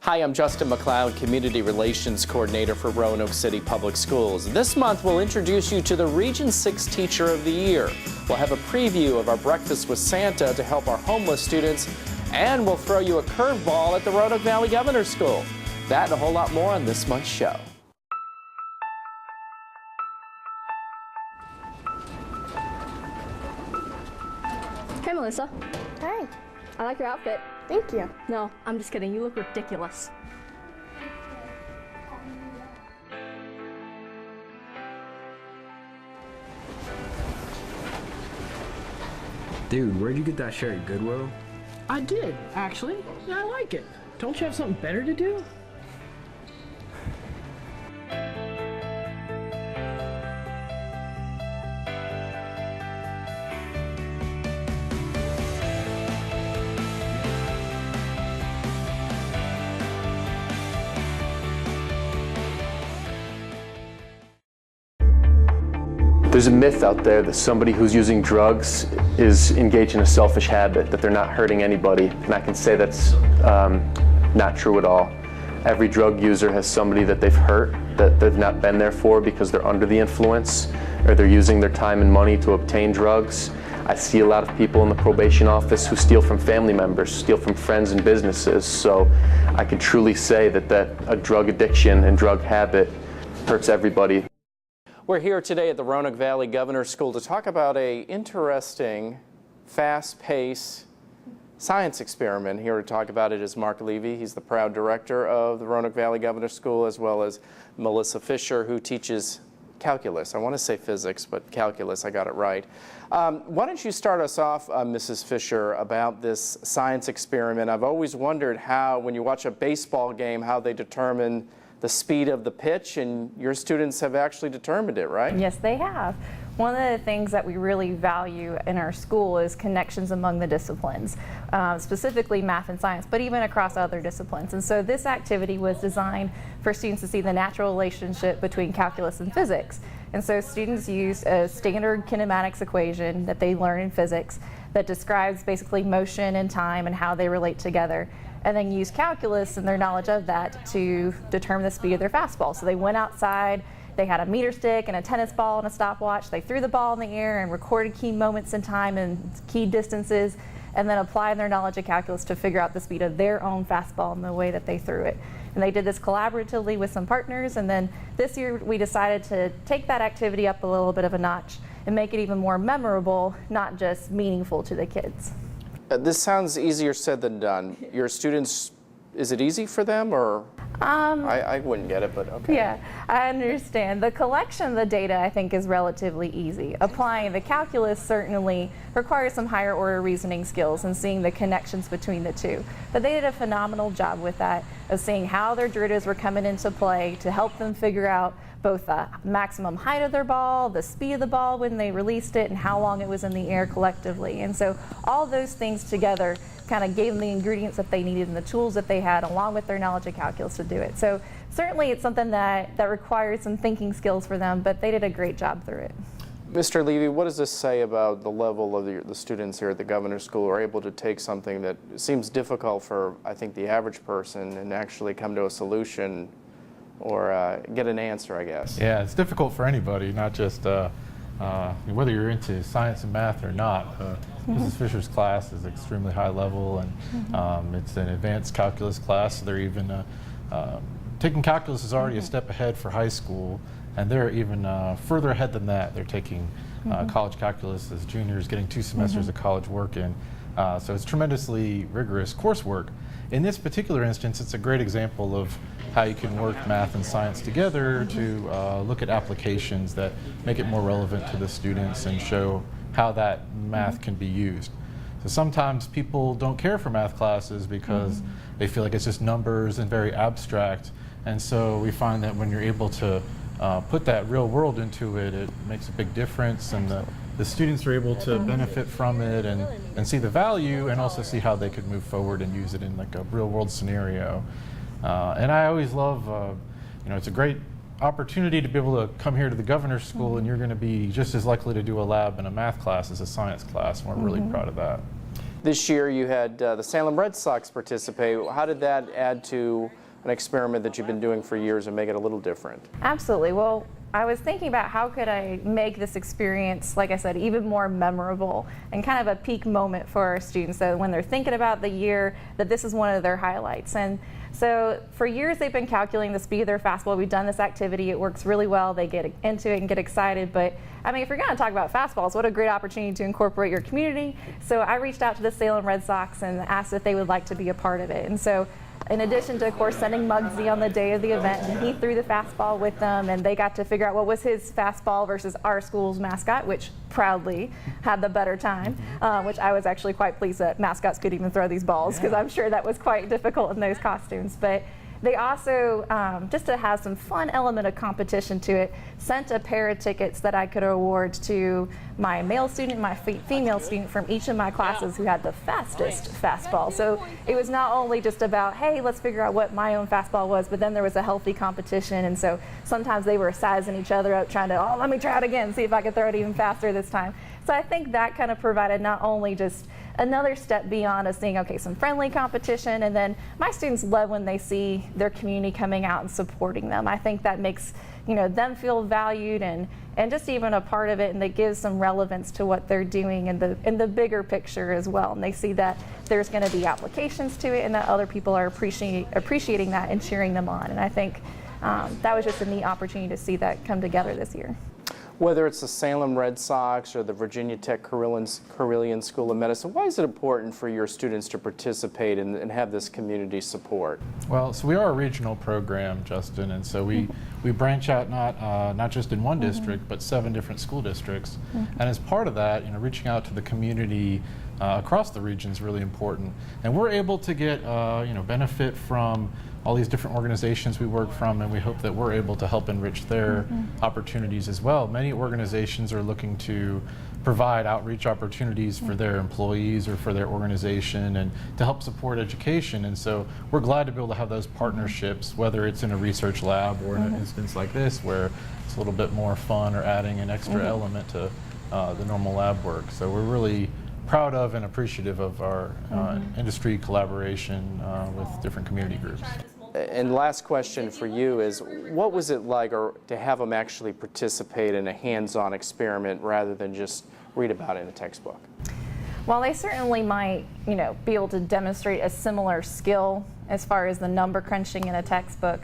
Hi, I'm Justin McLeod, Community Relations Coordinator for Roanoke City Public Schools. This month, we'll introduce you to the Region 6 Teacher of the Year. We'll have a preview of our Breakfast with Santa to help our homeless students, and we'll throw you a curveball at the Roanoke Valley Governor's School. That and a whole lot more on this month's show. Hey, Melissa. Hi. I like your outfit. Thank you. No, I'm just kidding. You look ridiculous. Dude, where'd you get that shirt? Goodwill? I did, actually. Yeah, I like it. Don't you have something better to do? There's a myth out there that somebody who's using drugs is engaged in a selfish habit, that they're not hurting anybody, and I can say that's not true at all. Every drug user has somebody that they've hurt, that they've not been there for because they're under the influence, or they're using their time and money to obtain drugs. I see a lot of people in the probation office who steal from family members, steal from friends and businesses, so I can truly say that a drug addiction and drug habit hurts everybody. We're here today at the Roanoke Valley Governor's School to talk about an interesting, fast-paced science experiment. Here to talk about it is Mark Levy. He's the proud director of the Roanoke Valley Governor's School, as well as Melissa Fisher, who teaches calculus. I want to say physics, but calculus, I got it right. Why don't you start us off, Mrs. Fisher, about this science experiment? I've always wondered how, when you watch a baseball game, how they determine the speed of the pitch, and your students have actually determined it, right? Yes, they have. One of the things that we really value in our school is connections among the disciplines, specifically math and science, but even across other disciplines. And so this activity was designed for students to see the natural relationship between calculus and physics. And so students used a standard kinematics equation that they learn in physics that describes basically motion and time and how they relate together, and then use calculus and their knowledge of that to determine the speed of their fastball. So they went outside, they had a meter stick and a tennis ball and a stopwatch. They threw the ball in the air and recorded key moments in time and key distances, and then applied their knowledge of calculus to figure out the speed of their own fastball and the way that they threw it. And they did this collaboratively with some partners, and then this year we decided to take that activity up a little bit of a notch and make it even more memorable, not just meaningful to the kids. This sounds easier said than done. Your students, is it easy for them, or? I wouldn't get it, but okay. Yeah, I understand. The collection of the data, I think, is relatively easy. Applying the calculus certainly requires some higher order reasoning skills and seeing the connections between the two. But they did a phenomenal job with that, of seeing how their derivative were coming into play to help them figure out both the maximum height of their ball, the speed of the ball when they released it, and how long it was in the air collectively. And so all those things together kind of gave them the ingredients that they needed and the tools that they had, along with their knowledge of calculus, to do it. So certainly it's something that requires some thinking skills for them, but they did a great job through it. Mr. Levy, what does this say about the level of the students here at the Governor's School who are able to take something that seems difficult for, I think, the average person and actually come to a solution or get an answer, I guess? Yeah, it's difficult for anybody, not just whether you're into science and math or not. Mrs. Fisher's class is extremely high level, and it's an advanced calculus class. So they're even taking calculus is already a step ahead for high school, and they're even further ahead than that. They're taking college calculus as juniors, getting 2 semesters of college work in. So it's tremendously rigorous coursework. In this particular instance, it's a great example of how you can work math and science together to look at applications that make it more relevant to the students and show how that math can be used. So sometimes people don't care for math classes because they feel like it's just numbers and very abstract. And so we find that when you're able to put that real world into it, it makes a big difference, and the students are able to benefit from it and see the value, and also see how they could move forward and use it in like a real world scenario. And I always love, it's a great opportunity to be able to come here to the Governor's School, and you're going to be just as likely to do a lab in a math class as a science class, and we're really proud of that. This year you had the Salem Red Sox participate. How did that add to an experiment that you've been doing for years and make it a little different? Absolutely. Well, I was thinking about how could I make this experience, like I said, even more memorable and kind of a peak moment for our students, so when they're thinking about the year, that this is one of their highlights. And so for years they've been calculating the speed of their fastball. We've done this activity. It works really well. They get into it and get excited. But I mean, if you're going to talk about fastballs, what a great opportunity to incorporate your community. So I reached out to the Salem Red Sox and asked if they would like to be a part of it. And so in addition to, of course, sending Muggsy on the day of the event, and he threw the fastball with them, and they got to figure out what was his fastball versus our school's mascot, which proudly had the better time, which I was actually quite pleased that mascots could even throw these balls, because I'm sure that was quite difficult in those costumes. But they also, just to have some fun element of competition to it, sent a pair of tickets that I could award to my male student and my female student from each of my classes who had the fastest fastball. So it was not only just about, hey, let's figure out what my own fastball was, but then there was a healthy competition. And so sometimes they were sizing each other up, trying to, oh, let me try it again, see if I can throw it even faster this time. So I think that kind of provided not only just another step beyond us seeing, okay, some friendly competition, and then my students love when they see their community coming out and supporting them. I think that makes, you know, them feel valued and just even a part of it, and that gives some relevance to what they're doing in the bigger picture as well. And they see that there's going to be applications to it, and that other people are appreciating that and cheering them on. And I think that was just a neat opportunity to see that come together this year. Whether it's the Salem Red Sox or the Virginia Tech Carilion School of Medicine, why is it important for your students to participate and have this community support? Well, so we are a regional program, Justin, and so we branch out not just in one district, but 7 different school districts. And as part of that, you know, reaching out to the community across the region is really important. And we're able to get you know, benefit from all these different organizations we work from, and we hope that we're able to help enrich their opportunities as well. Many organizations are looking to provide outreach opportunities for their employees or for their organization and to help support education. And so we're glad to be able to have those partnerships, whether it's in a research lab or in an instance like this where it's a little bit more fun or adding an extra element to the normal lab work. So we're really proud of and appreciative of our industry collaboration with different community groups. And last question for you is, what was it like to have them actually participate in a hands-on experiment rather than just read about it in a textbook? While they certainly might, you know, be able to demonstrate a similar skill as far as the number crunching in a textbook,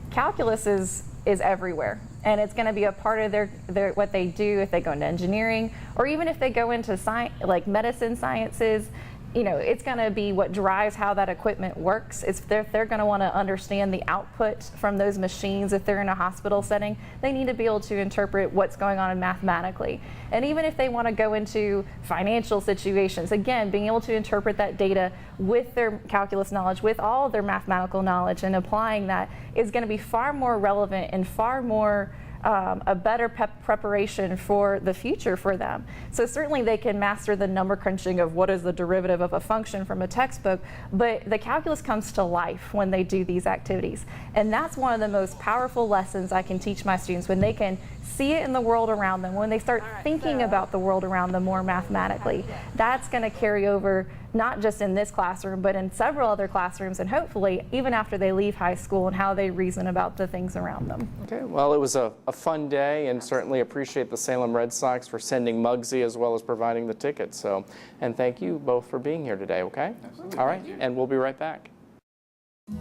calculus is everywhere. And it's going to be a part of their what they do if they go into engineering, or even if they go into science, like medicine sciences. You know, it's going to be what drives how that equipment works. If they're going to want to understand the output from those machines, if they're in a hospital setting, they need to be able to interpret what's going on mathematically. And even if they want to go into financial situations, again, being able to interpret that data with their calculus knowledge, with all of their mathematical knowledge, and applying that is going to be far more relevant and far more a better preparation for the future for them. So certainly they can master the number crunching of what is the derivative of a function from a textbook, but the calculus comes to life when they do these activities. And that's one of the most powerful lessons I can teach my students, when they can see it in the world around them, when they start thinking about the world around them more mathematically. That's going to carry over not just in this classroom, but in several other classrooms, and hopefully even after they leave high school, and how they reason about the things around them. Okay, well, it was a fun day, and certainly appreciate the Salem Red Sox for sending Muggsy as well as providing the tickets. So, and thank you both for being here today, okay? Absolutely. All right, and we'll be right back.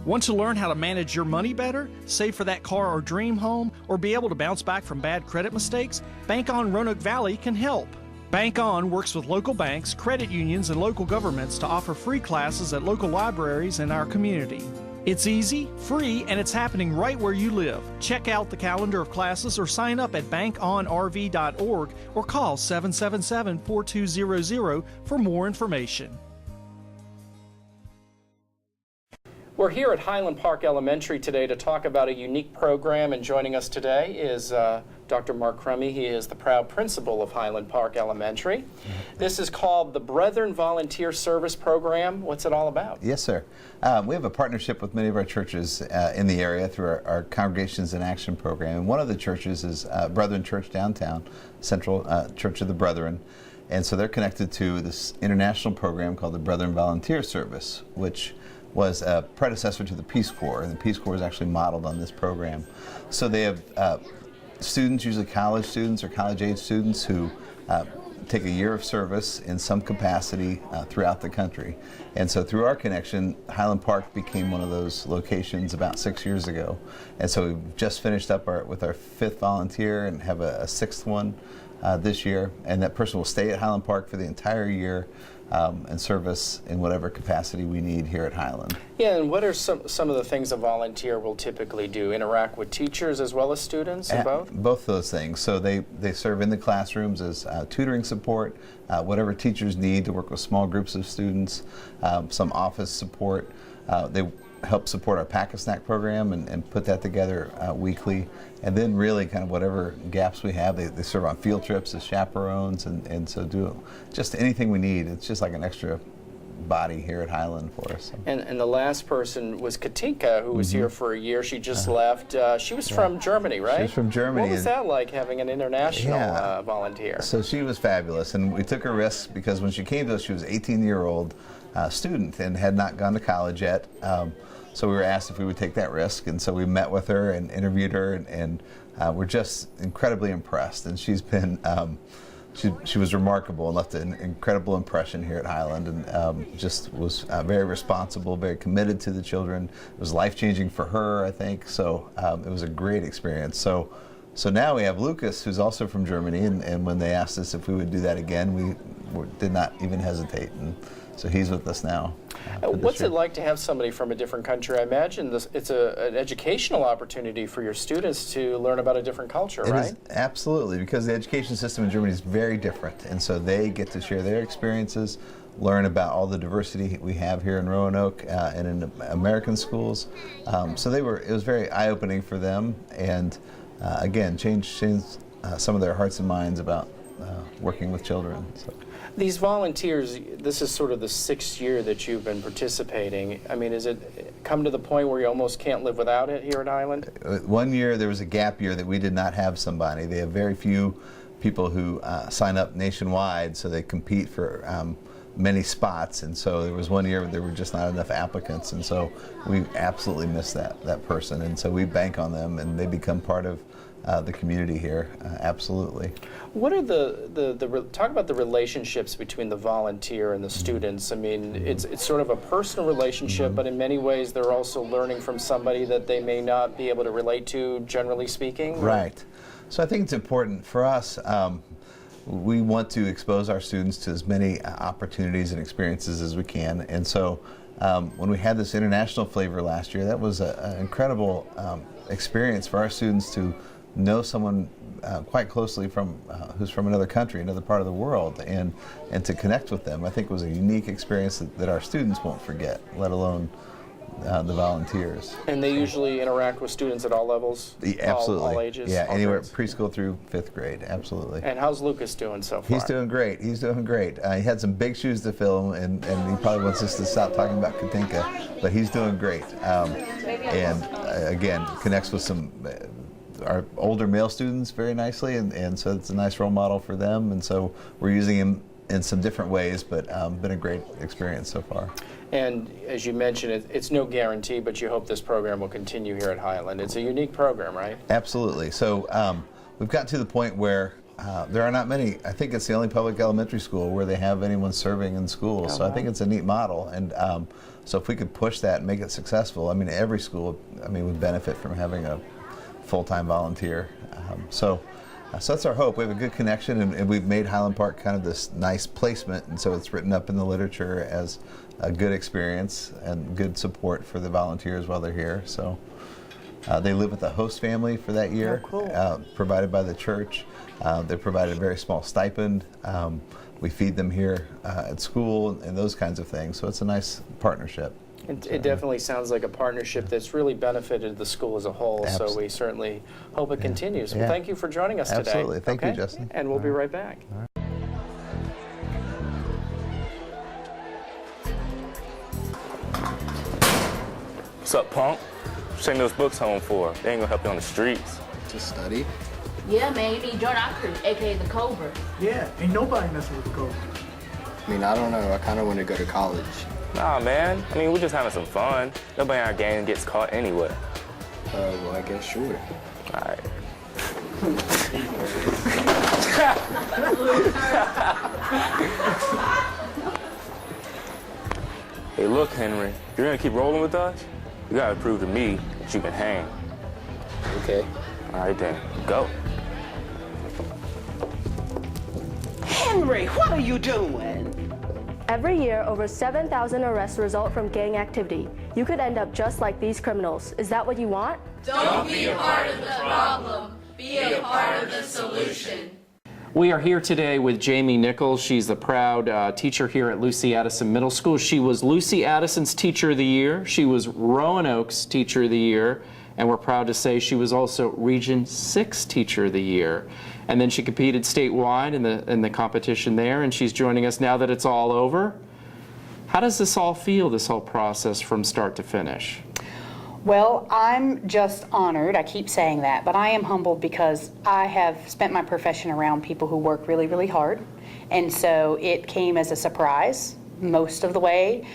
Want to learn how to manage your money better, save for that car or dream home, or be able to bounce back from bad credit mistakes? Bank On Roanoke Valley can help. Bank On works with local banks, credit unions, and local governments to offer free classes at local libraries in our community. It's easy, free, and it's happening right where you live. Check out the calendar of classes or sign up at bankonrv.org or call 777-4200 for more information. We're here at Highland Park Elementary today to talk about a unique program, and joining us today is Dr. Mark Crummey. He is the proud principal of Highland Park Elementary. This is called the Brethren Volunteer Service Program. What's it all about? Yes, sir. We have a partnership with many of our churches in the area through our Congregations in Action program. And one of the churches is Brethren Church downtown, Central Church of the Brethren. And so they're connected to this international program called the Brethren Volunteer Service, which was a predecessor to the Peace Corps, and the Peace Corps is actually modeled on this program. So they have students, usually college students or college-age students, who take a year of service in some capacity throughout the country. And so through our connection, Highland Park became one of those locations about 6 years ago. And so we've just finished up with our 5th volunteer and have a 6th one this year. And that person will stay at Highland Park for the entire year and service in whatever capacity we need here at Highland. Yeah, and what are some of the things a volunteer will typically do? Interact with teachers as well as students, or both? Both those things. So they serve in the classrooms as tutoring support, whatever teachers need to work with small groups of students, some office support. They help support our Pack a Snack program and put that together weekly. And then really kind of whatever gaps we have, they serve on field trips as chaperones and so do just anything we need. It's just like an extra body here at Highland for us. And the last person was Katinka, who was here for a year. She just left. She was from Germany, right? She's from Germany. What was that like, having an international volunteer? So she was fabulous, and we took her risks because when she came to us, she was an 18-year-old student and had not gone to college yet. So we were asked if we would take that risk, and so we met with her and interviewed her, and we're just incredibly impressed. And she's been, she was remarkable and left an incredible impression here at Highland, and just was very responsible, very committed to the children. It was life-changing for her, I think. So it was a great experience. So now we have Lucas, who's also from Germany, and when they asked us if we would do that again, we did not even hesitate. And so he's with us now. What's it like to have somebody from a different country? I imagine it's an educational opportunity for your students to learn about a different culture, right? It is, absolutely, because the education system in Germany is very different, and so they get to share their experiences, learn about all the diversity we have here in Roanoke and in American schools. So it was very eye-opening for them, and again, changed some of their hearts and minds about working with children. So. These volunteers, this is sort of the 6th year that you've been participating. I mean, is it come to the point where you almost can't live without it here at Highland? 1 year there was a gap year that we did not have somebody. They have very few people who sign up nationwide, so they compete for many spots, and so there was 1 year where there were just not enough applicants, and so we absolutely missed that person, and so we bank on them, and they become part of the community here, absolutely. What are talk about the relationships between the volunteer and the students? I mean, it's sort of a personal relationship, but in many ways they're also learning from somebody that they may not be able to relate to, generally speaking. Right. So I think it's important for us. We want to expose our students to as many opportunities and experiences as we can, and so when we had this international flavor last year, that was an incredible experience for our students to know someone quite closely who's from another country, another part of the world, and to connect with them. I think was a unique experience that our students won't forget, let alone the volunteers. And they usually interact with students at all levels? Absolutely. All ages? Yeah, all anywhere, grades? Preschool through 5th grade, absolutely. And how's Lucas doing so far? He's doing great. He's doing great. He had some big shoes to fill, and he probably wants us to stop talking about Katinka, but he's doing great. And again, connects with our older male students very nicely, and so it's a nice role model for them, and so we're using him in some different ways, but been a great experience so far. And as you mentioned, it's no guarantee, but you hope this program will continue here at Highland. It's a unique program, right? Absolutely. So we've gotten to the point where there are not many. I think it's the only public elementary school where they have anyone serving in school. So I think it's a neat model, and so if we could push that and make it successful, I mean, every school, would benefit from having a full-time volunteer. So that's our hope. We have a good connection, and we've made Highland Park kind of this nice placement, and so it's written up in the literature as a good experience and good support for the volunteers while they're here. So they live with a host family for that year, provided by the church. They're provided a very small stipend. We feed them here at school and those kinds of things. So it's a nice partnership. It definitely sounds like a partnership that's really benefited the school as a whole, so we certainly hope it continues. Well, thank you for joining us today. Absolutely. Thank you, Justin. And we'll be right back. What's up, punk? Send those books home for. They ain't gonna help you on the streets. To study, Yeah, man, you need join our crew, aka the Cobra. Yeah, ain't nobody messing with the code. I mean, I don't know. I kind of want to go to college. Nah, man. I mean, we're just having some fun. Nobody in our gang gets caught anyway. Well, I guess sure. All right. Hey, look, Henry. If you're gonna keep rolling with us, you gotta prove to me that you can hang. Okay. All right, then. Go. Henry, what are you doing? Every year, over 7,000 arrests result from gang activity. You could end up just like these criminals. Is that what you want? Don't be a part of the problem. Be a part of the solution. We are here today with Jamie Nichols. She's the proud teacher here at Lucy Addison Middle School. She was Lucy Addison's Teacher of the Year. She was Roanoke's Teacher of the Year. And we're proud to say she was also Region 6 Teacher of the Year. And then she competed statewide in the competition there, and she's joining us now that it's all over. How does this all feel, this whole process from start to finish? Well, I'm just honored. I keep saying that, but I am humbled because I have spent my profession around people who work really, really hard. And so it came as a surprise most of the way.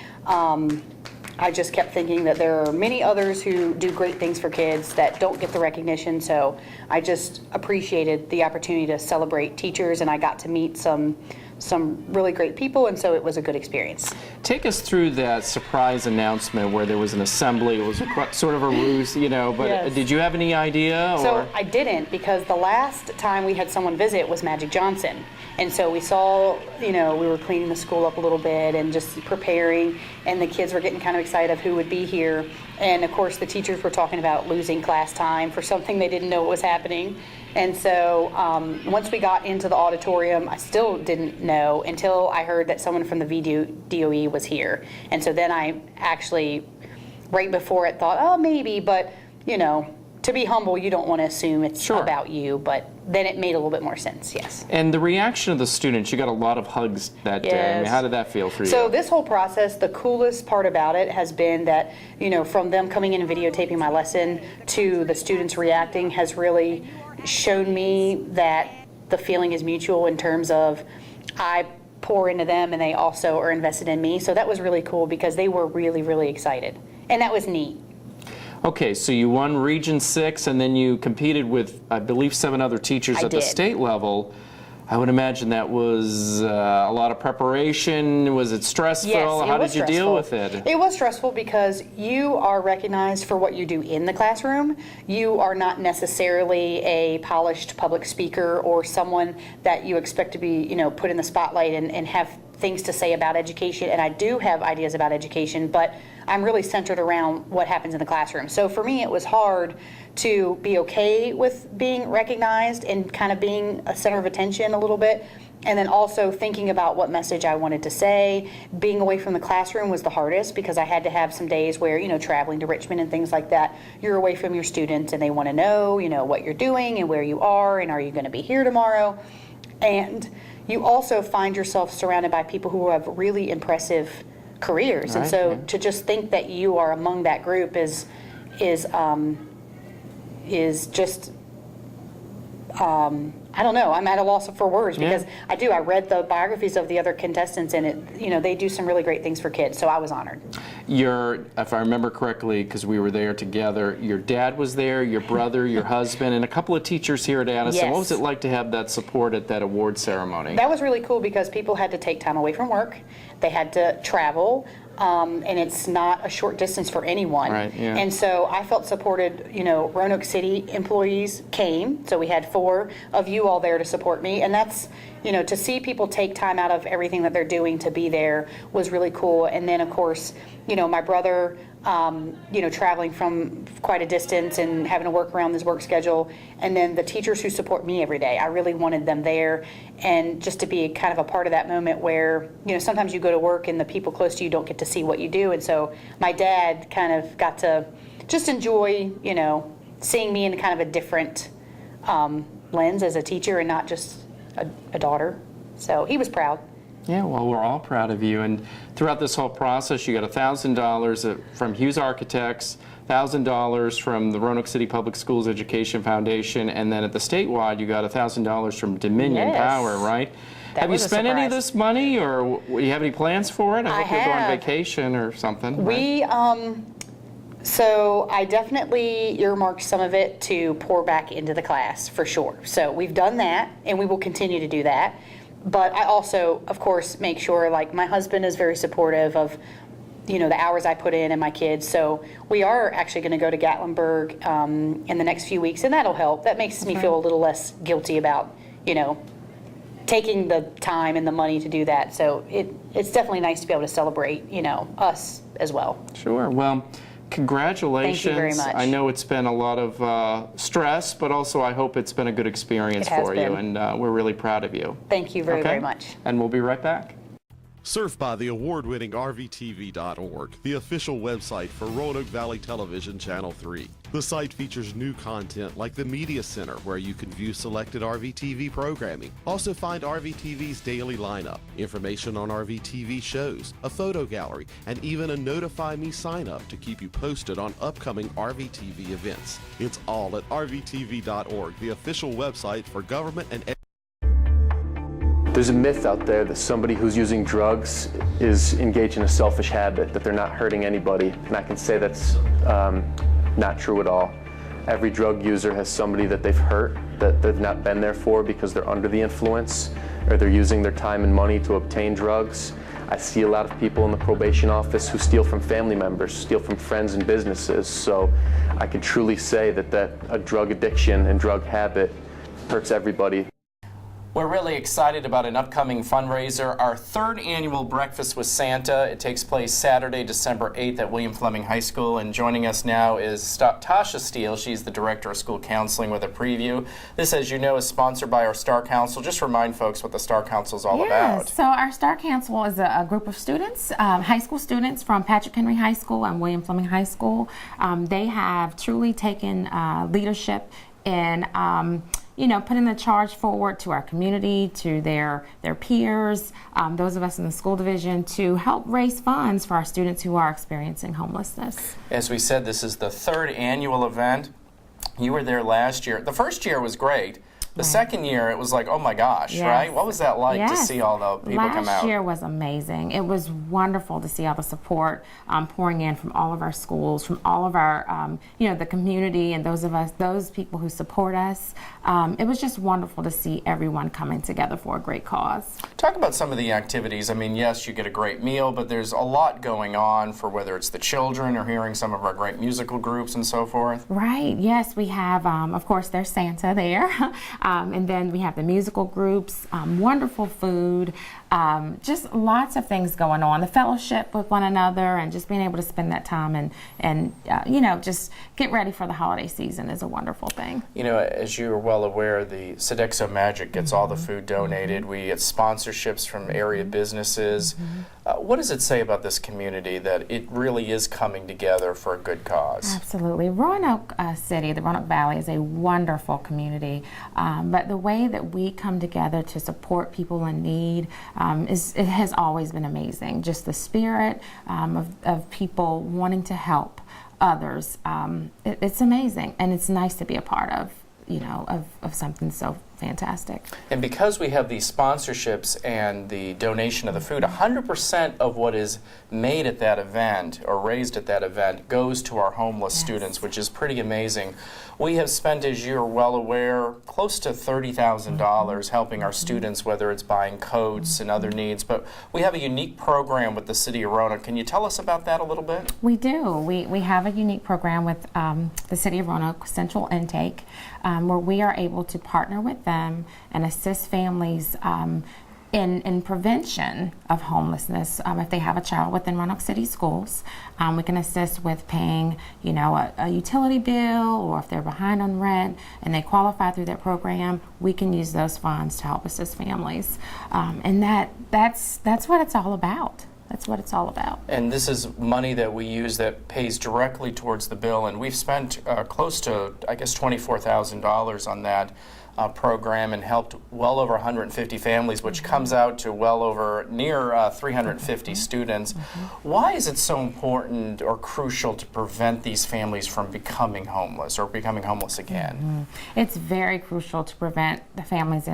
I just kept thinking that there are many others who do great things for kids that don't get the recognition, so I just appreciated the opportunity to celebrate teachers, and I got to meet some really great people, and so it was a good experience. Take us through that surprise announcement where there was an assembly. It was sort of a ruse, you know, but Yes. Did you have any idea? So I didn't, because the last time we had someone visit was Magic Johnson. And so we saw, you know, we were cleaning the school up a little bit and just preparing, and the kids were getting kind of excited of who would be here. And of course the teachers were talking about losing class time for something they didn't know what was happening. And so once we got into the auditorium, I still didn't know until I heard that someone from the VDOE was here. And so then I actually, right before it, thought, oh, maybe, but, you know, to be humble, you don't want to assume it's about you, but then it made a little bit more sense, yes. And the reaction of the students, you got a lot of hugs that day. I mean, how did that feel for you? So this whole process, the coolest part about it has been that, you know, from them coming in and videotaping my lesson to the students reacting has really shown me that the feeling is mutual in terms of I pour into them and they also are invested in me. So that was really cool because they were really, really excited. And that was neat. Okay, so you won Region 6 and then you competed with, I believe, 7 other teachers at the state level. I would imagine that was a lot of preparation. Was it stressful? Yes, How did you deal with it? It was stressful because you are recognized for what you do in the classroom. You are not necessarily a polished public speaker or someone that you expect to be, you know, put in the spotlight and have things to say about education. And I do have ideas about education, but I'm really centered around what happens in the classroom. So for me, it was hard to be okay with being recognized and kind of being a center of attention a little bit. And then also thinking about what message I wanted to say. Being away from the classroom was the hardest because I had to have some days where, you know, traveling to Richmond and things like that, you're away from your students and they want to know, you know, what you're doing and where you are and are you going to be here tomorrow. And you also find yourself surrounded by people who have really impressive careers. And so to just think that you are among that group is just, I don't know, I'm at a loss for words because I read the biographies of the other contestants and it, you know, they do some really great things for kids, so I was honored. If I remember correctly, because we were there together, your dad was there, your brother, your husband, and a couple of teachers here at Addison. Yes. What was it like to have that support at that award ceremony? That was really cool because people had to take time away from work. They had to travel. And it's not a short distance for anyone. Right, yeah. And so I felt supported. You know, Roanoke City employees came, so we had 4 of you all there to support me, and that's, you know, to see people take time out of everything that they're doing to be there was really cool. And then of course, you know, my brother, you know, traveling from quite a distance and having to work around his work schedule, and then the teachers who support me every day. I really wanted them there, and just to be kind of a part of that moment where, you know, sometimes you go to work and the people close to you don't get to see what you do, and so my dad kind of got to just enjoy, you know, seeing me in kind of a different lens as a teacher and not just a daughter. So he was proud. Yeah, well, we're all proud of you. And throughout this whole process, you got $1,000 from Hughes Architects, $1,000 from the Roanoke City Public Schools Education Foundation, and then at the statewide, you got $1,000 from Dominion Power, right? Have you spent any of this money, or do you have any plans for it? I hope you'll go on vacation or something. So I definitely earmarked some of it to pour back into the class, for sure. So we've done that, and we will continue to do that. But I also, of course, make sure, like, my husband is very supportive of, you know, the hours I put in and my kids. So we are actually going to go to Gatlinburg in the next few weeks, and that'll help. That makes me feel a little less guilty about, you know, taking the time and the money to do that. So it's definitely nice to be able to celebrate, you know, us as well. Sure. Well, congratulations. Thank you very much. I know it's been a lot of stress, but also I hope it's been a good experience for you, and we're really proud of you. Thank you very, very much. And we'll be right back. Surf by the award-winning RVTV.org, the official website for Roanoke Valley Television Channel 3. The site features new content like the Media Center, where you can view selected RVTV programming. Also find RVTV's daily lineup, information on RVTV shows, a photo gallery, and even a Notify Me sign-up to keep you posted on upcoming RVTV events. It's all at RVTV.org, the official website for government and There's a myth out there that somebody who's using drugs is engaged in a selfish habit, that they're not hurting anybody, and I can say that's not true at all. Every drug user has somebody that they've hurt, that they've not been there for because they're under the influence, or they're using their time and money to obtain drugs. I see a lot of people in the probation office who steal from family members, steal from friends and businesses, so I can truly say that a drug addiction and drug habit hurts everybody. We're really excited about an upcoming fundraiser, our third annual Breakfast with Santa. It takes place Saturday, December 8th at William Fleming High School. And joining us now is Tasha Steele. She's the Director of School Counseling with a preview. This, as you know, is sponsored by our Star Council. Just remind folks what the Star Council is all about. So our Star Council is a group of students, high school students from Patrick Henry High School and William Fleming High School. They have truly taken leadership in you know, putting the charge forward to our community, to their peers, those of us in the school division, to help raise funds for our students who are experiencing homelessness. As we said, this is the third annual event. You were there last year. The first year was great. The second year, it was like, oh my gosh, right? What was that like to see all the people come out? Last year was amazing. It was wonderful to see all the support pouring in from all of our schools, from all of our, you know, the community and those people who support us. It was just wonderful to see everyone coming together for a great cause. Talk about some of the activities. I mean, yes, you get a great meal, but there's a lot going on for whether it's the children or hearing some of our great musical groups and so forth. Right, yes, we have, of course, there's Santa there. And then we have the musical groups, wonderful food, just lots of things going on. The fellowship with one another and just being able to spend that time and you know, just get ready for the holiday season is a wonderful thing. You know, as you're well aware, the Sodexo Magic gets all the food donated. We get sponsorships from area businesses. What does it say about this community that it really is coming together for a good cause? Absolutely. Roanoke City, the Roanoke Valley, is a wonderful community, but the way that we come together to support people in need, it has always been amazing. Just the spirit of people wanting to help others. It's amazing, and it's nice to be a part of, you know, of something so fantastic. And because we have these sponsorships and the donation of the food, 100% of what is made at that event or raised at that event goes to our homeless students, which is pretty amazing. We have spent, as you're well aware, close to $30,000 helping our students, whether it's buying coats and other needs. But we have a unique program with the City of Roanoke. Can you tell us about that a little bit? We do. We have a unique program with the City of Roanoke Central Intake, where we are able to partner with them and assist families in prevention of homelessness. If they have a child within Roanoke City schools, we can assist with paying, you know, a utility bill, or if they're behind on rent and they qualify through that program, we can use those funds to help assist families. And that's what it's all about. That's what it's all about. And this is money that we use that pays directly towards the bill, and we've spent close to, I guess, $24,000 on that. program and helped well over 150 families, which comes out to well over near 350 students. Why is it so important or crucial to prevent these families from becoming homeless or becoming homeless again? It's very crucial to prevent the families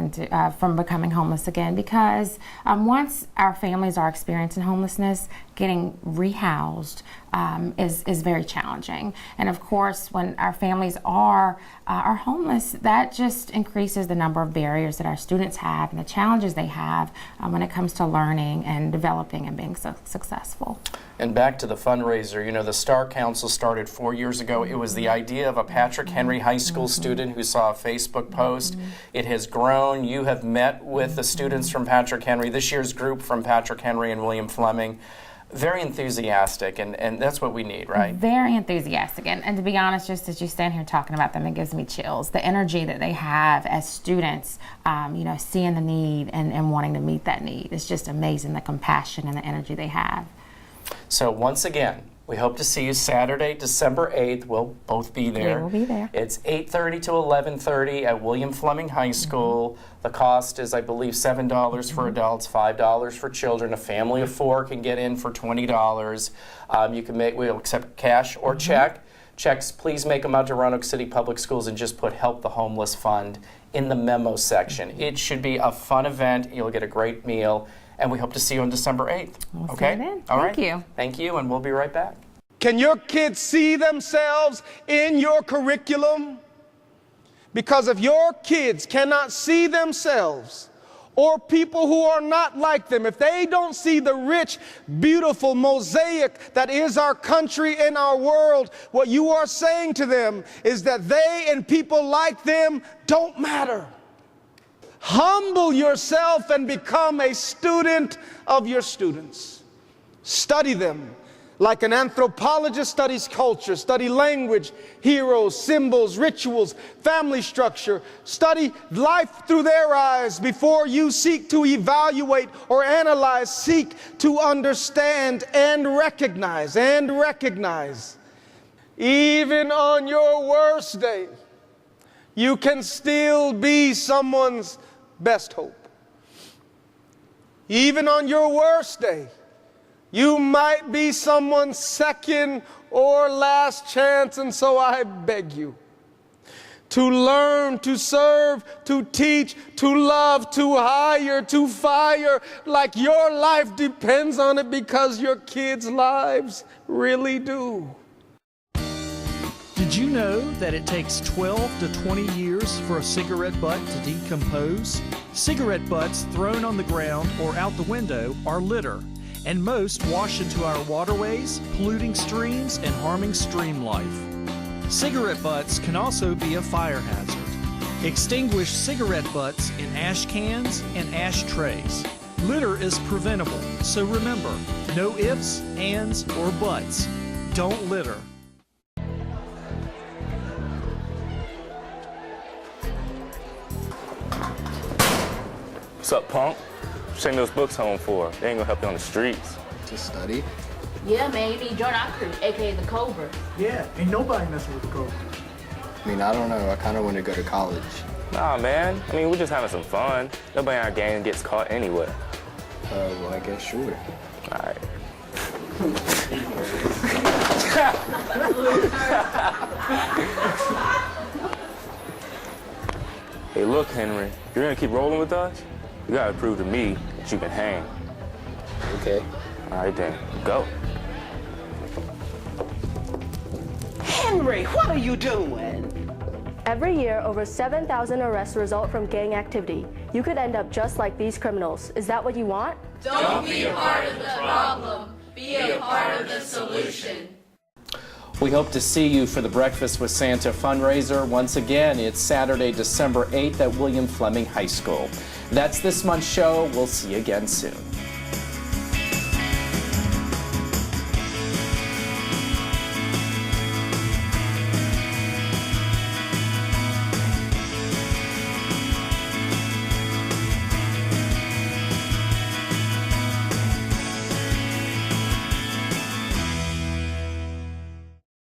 from becoming homeless again, because once our families are experiencing homelessness, getting rehoused is very challenging. And of course, when our families are homeless, that just increases the number of barriers that our students have and the challenges they have when it comes to learning and developing and being successful. And back to the fundraiser, you know, the Star Council started 4 years ago. It was the idea of a Patrick Henry High School student who saw a Facebook post. It has grown. You have met with the students from Patrick Henry, this year's group from Patrick Henry and William Fleming. Very enthusiastic, and that's what we need, right? Very enthusiastic, and to be honest, just as you stand here talking about them, it gives me chills. The energy that they have as students, you know, seeing the need and wanting to meet that need. It's just amazing, the compassion and the energy they have. So once again, we hope to see you Saturday, December 8th. We'll both be there. We will be there. It's 8:30 to 11:30 at William Fleming High School. The cost is, I believe, $7 for adults, $5 for children. A family of 4 can get in for $20. We'll accept cash or check. Checks, please make them out to Roanoke City Public Schools and just put Help the Homeless Fund in the memo section. It should be a fun event. You'll get a great meal. And we hope to see you on December 8th. We'll okay? See you then. All right. Thank you. Thank you, and we'll be right back. Can your kids see themselves in your curriculum? Because if your kids cannot see themselves, or people who are not like them, if they don't see the rich, beautiful mosaic that is our country and our world, what you are saying to them is that they and people like them don't matter. Humble yourself and become a student of your students. Study them like an anthropologist studies culture. Study language, heroes, symbols, rituals, family structure. Study life through their eyes before you seek to evaluate or analyze. Seek to understand and recognize. Even on your worst day, you can still be someone's best hope. Even on your worst day, you might be someone's second or last chance, and so I beg you to learn, to serve, to teach, to love, to hire, to fire, like your life depends on it, because your kids' lives really do. Did you know that it takes 12 to 20 years for a cigarette butt to decompose? Cigarette butts thrown on the ground or out the window are litter, and most wash into our waterways, polluting streams and harming stream life. Cigarette butts can also be a fire hazard. Extinguish cigarette butts in ash cans and ashtrays. Litter is preventable, so remember, no ifs, ands, or buts. Don't litter. What's up, punk? What you taking those books home for? They ain't gonna help you on the streets. To study? Yeah, man, you need Jordan Crew, aka the Cobra. Yeah, ain't nobody messing with the Cobra. I mean, I don't know. I kind of want to go to college. Nah, man. I mean, we're just having some fun. Nobody in our gang gets caught anyway. Well, I guess sure. All right. Hey, look, Henry. If you're gonna keep rolling with us, you gotta prove to me that you can hang. Okay. All right, then. Go. Henry, what are you doing? Every year, over 7,000 arrests result from gang activity. You could end up just like these criminals. Is that what you want? Don't be a part of the problem. Be a part of the solution. We hope to see you for the Breakfast with Santa fundraiser. Once again, it's Saturday, December 8th at William Fleming High School. That's this month's show. We'll see you again soon.